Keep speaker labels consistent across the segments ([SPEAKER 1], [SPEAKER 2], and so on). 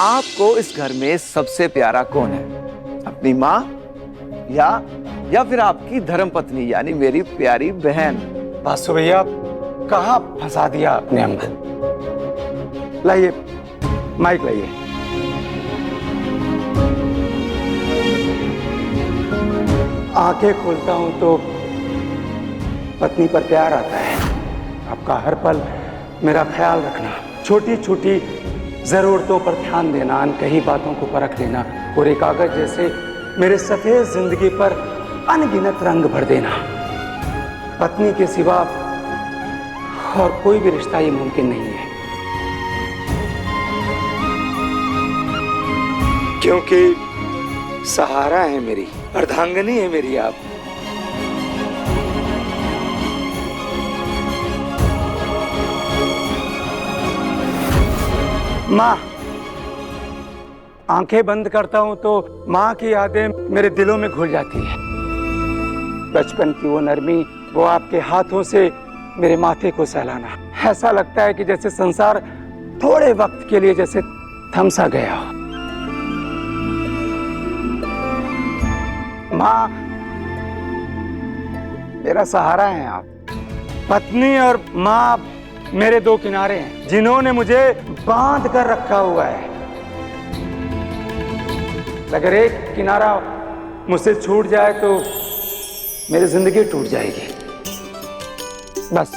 [SPEAKER 1] आपको इस घर में सबसे प्यारा कौन है? अपनी माँ या फिर आपकी धर्मपत्नी यानी मेरी प्यारी बहन?
[SPEAKER 2] बासु भैया, कहाँ फंसा दिया आपने हमें। लाइए माइक लाइए। आंखें खोलता हूं तो पत्नी पर प्यार आता है। आपका हर पल मेरा ख्याल रखना, छोटी छोटी जरूरतों पर ध्यान देना, अनकही बातों को परख लेना और एक कागज जैसे मेरे सफेद जिंदगी पर अनगिनत रंग भर देना। पत्नी के सिवा और कोई भी रिश्ता ये मुमकिन नहीं है, क्योंकि सहारा है मेरी, अर्धांगिनी है मेरी आप। माँ, आंखें बंद करता हूं तो माँ की यादें मेरे दिलों में घुल जाती है। बचपन की वो नरमी, वो आपके हाथों से मेरे माथे को सहलाना, ऐसा लगता है कि जैसे संसार थोड़े वक्त के लिए जैसे थम सा गया हो। माँ, मेरा सहारा है आप। पत्नी और माँ मेरे दो किनारे हैं जिन्होंने मुझे बांध कर रखा हुआ है। अगर एक किनारा मुझसे छूट जाए तो मेरी जिंदगी टूट जाएगी। बस।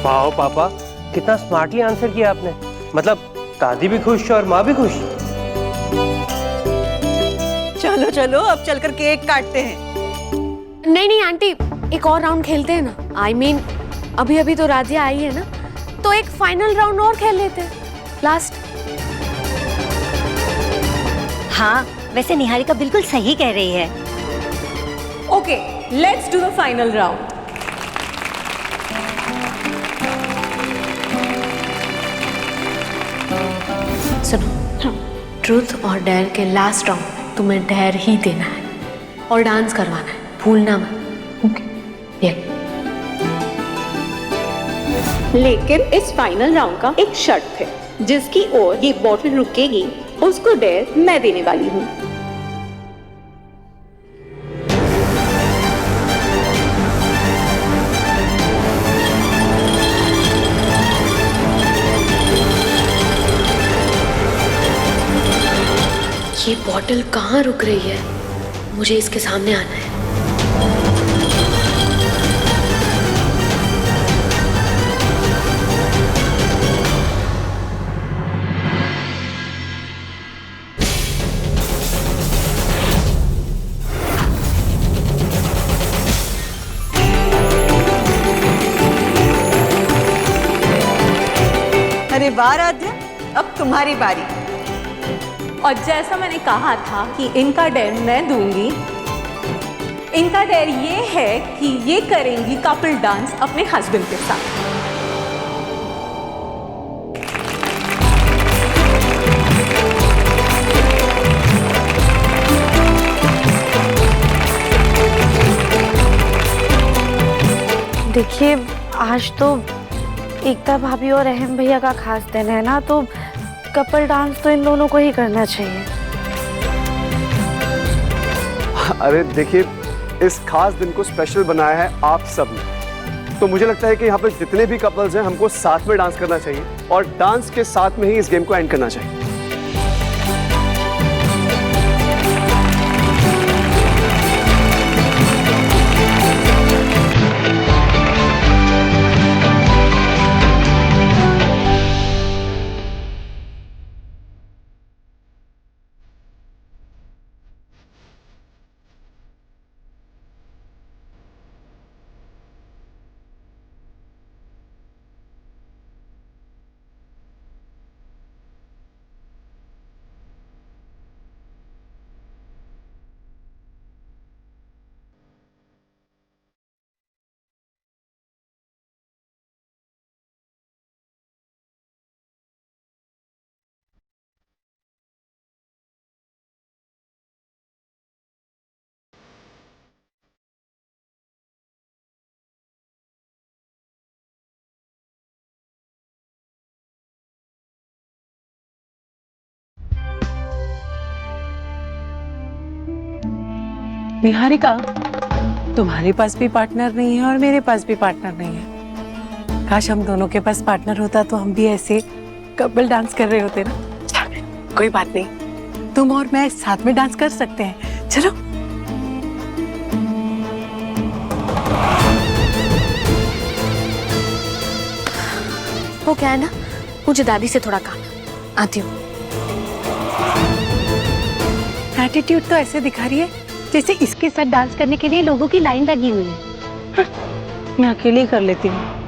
[SPEAKER 3] वाह पापा, कितना स्मार्टली आंसर किया आपने। मतलब दादी भी खुश और माँ भी खुश।
[SPEAKER 4] चलो चलो, अब चलकर केक काटते हैं।
[SPEAKER 5] नहीं नहीं आंटी, एक और राउंड खेलते हैं ना। I mean, अभी अभी तो राजिया आई है ना, तो एक फाइनल राउंड और खेल लेते हैं, लास्ट।
[SPEAKER 6] हाँ, वैसे निहारिका बिल्कुल सही कह रही है।
[SPEAKER 4] Okay, let's do the final round.
[SPEAKER 5] सुनो, ट्रूथ और डेयर के लास्ट राउंड तुम्हें डेयर ही देना है और डांस करवाना है, भूलना मत। ओके?
[SPEAKER 7] लेकिन इस फाइनल राउंड का एक शर्त है, जिसकी ओर ये बॉटल रुकेगी उसको डेयर मैं देने वाली हूँ।
[SPEAKER 5] ये बॉटल कहाँ रुक रही है? मुझे इसके सामने आना है।
[SPEAKER 4] अरे वाह राध्या, अब तुम्हारी बारी।
[SPEAKER 7] और जैसा मैंने कहा था कि इनका डेयर मैं दूंगी, इनका डेयर ये है कि ये करेंगी कपल डांस अपने हस्बैंड के साथ।
[SPEAKER 5] देखिए, आज तो एकता भाभी और अहम भैया का खास दिन है ना, तो कपल डांस तो इन दोनों को ही करना चाहिए।
[SPEAKER 8] अरे देखिए, इस खास दिन को स्पेशल बनाया है आप सब ने, तो मुझे लगता है कि यहाँ पर जितने भी कपल्स हैं हमको साथ में डांस करना चाहिए और डांस के साथ में ही इस गेम को एंड करना चाहिए।
[SPEAKER 9] निहारिका, तुम्हारे पास भी पार्टनर नहीं है और मेरे पास भी पार्टनर नहीं है। काश हम दोनों के पास पार्टनर होता तो हम भी ऐसे कपल डांस कर रहे होते ना। कोई बात नहीं, तुम और मैं साथ में डांस कर सकते हैं। चलो।
[SPEAKER 5] वो क्या है ना, मुझे दादी से थोड़ा काम है, आती हूँ।
[SPEAKER 9] एटीट्यूड तो ऐसे दिखा रही है जैसे इसके साथ डांस करने के लिए लोगों की लाइन लगी हुई है। मैं अकेले ही कर लेती हूँ।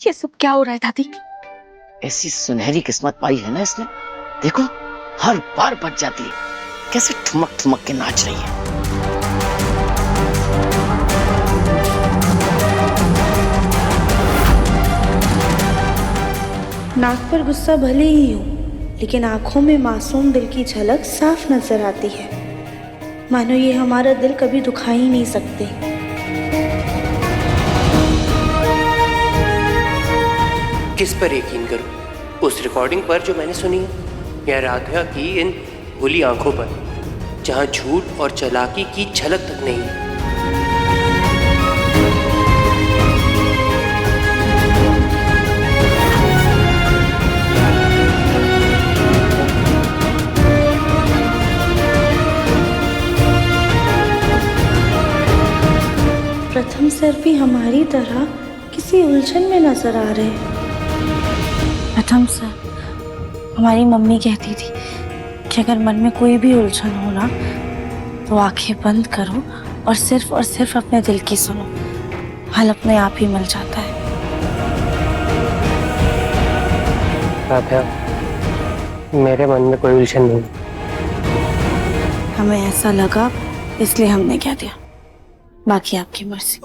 [SPEAKER 5] ये सब क्या हो रहा है दादी?
[SPEAKER 10] ऐसी सुनहरी किस्मत पाई है ना इसने। देखो हर बार बच जाती है, कैसे ठुमक ठुमक के नाच रही है।
[SPEAKER 11] नाक पर गुस्सा भले ही हो, लेकिन आंखों में मासूम दिल की झलक साफ नजर आती है, मानो ये हमारा दिल कभी दुखा ही नहीं सकते।
[SPEAKER 3] किस पर यकीन करूं? उस रिकॉर्डिंग पर जो मैंने सुनी है, या राधिका की इन भूली आंखों पर, जहां झूठ और चालाकी की झलक तक नहीं है।
[SPEAKER 11] प्रथम सर भी हमारी तरह किसी उलझन में नजर आ रहे हैं। प्रथम सर, हमारी मम्मी कहती थी कि अगर मन में कोई भी उलझन हो ना, तो आंखें बंद करो और सिर्फ अपने दिल की सुनो, हल अपने आप ही मिल जाता है।
[SPEAKER 3] राधा, मेरे मन में कोई उलझन नहीं।
[SPEAKER 11] हमें ऐसा लगा इसलिए हमने कह दिया, बाकी आपकी मर्जी।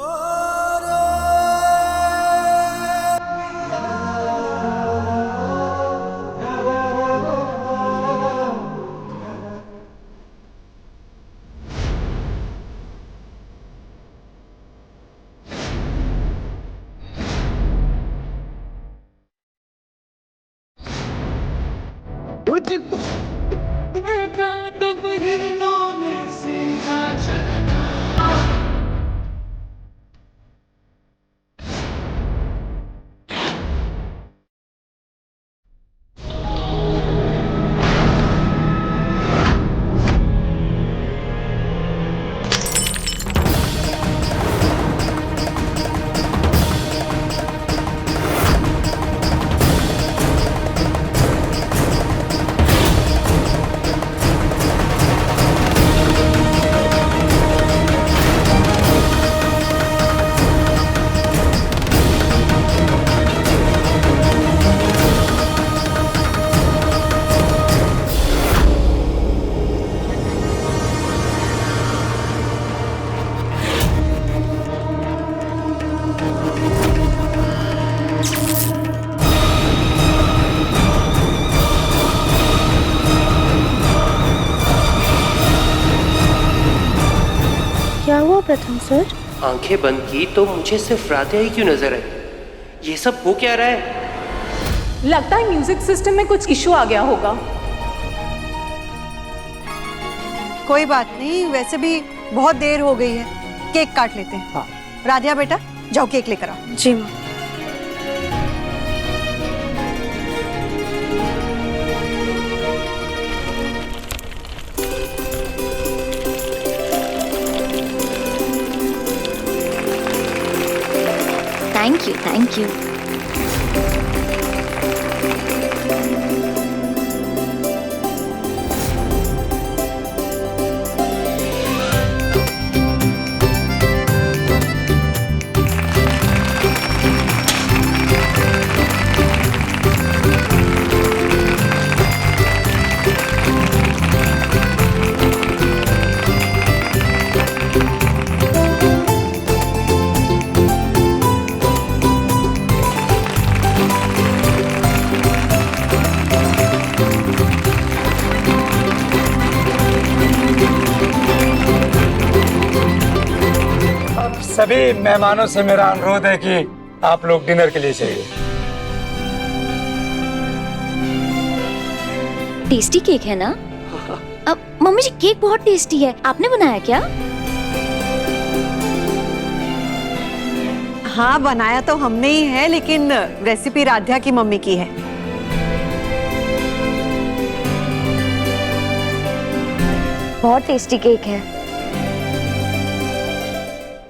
[SPEAKER 11] क्या हुआ प्रथम सर?
[SPEAKER 3] आंखें बंद की तो मुझे सिर्फ राधा ही क्यों नजर आई? ये सब हो क्या रहा है?
[SPEAKER 7] लगता है म्यूजिक सिस्टम में कुछ इशू आ गया होगा।
[SPEAKER 9] कोई बात नहीं, वैसे भी बहुत देर हो गई है, केक काट लेते हैं। हाँ। राधिया बेटा, जाओ केक लेकर आओ।
[SPEAKER 11] जी माँ।
[SPEAKER 6] Thank you, thank you.
[SPEAKER 2] सभी मेहमानों से मेरा अनुरोध है कि आप लोग डिनर के लिए चाहिए।
[SPEAKER 6] टेस्टी केक है ना? अब मम्मी जी केक बहुत टेस्टी है, आपने बनाया क्या?
[SPEAKER 9] हाँ बनाया तो हमने ही है, लेकिन रेसिपी राध्या की मम्मी की है।
[SPEAKER 6] बहुत टेस्टी केक है।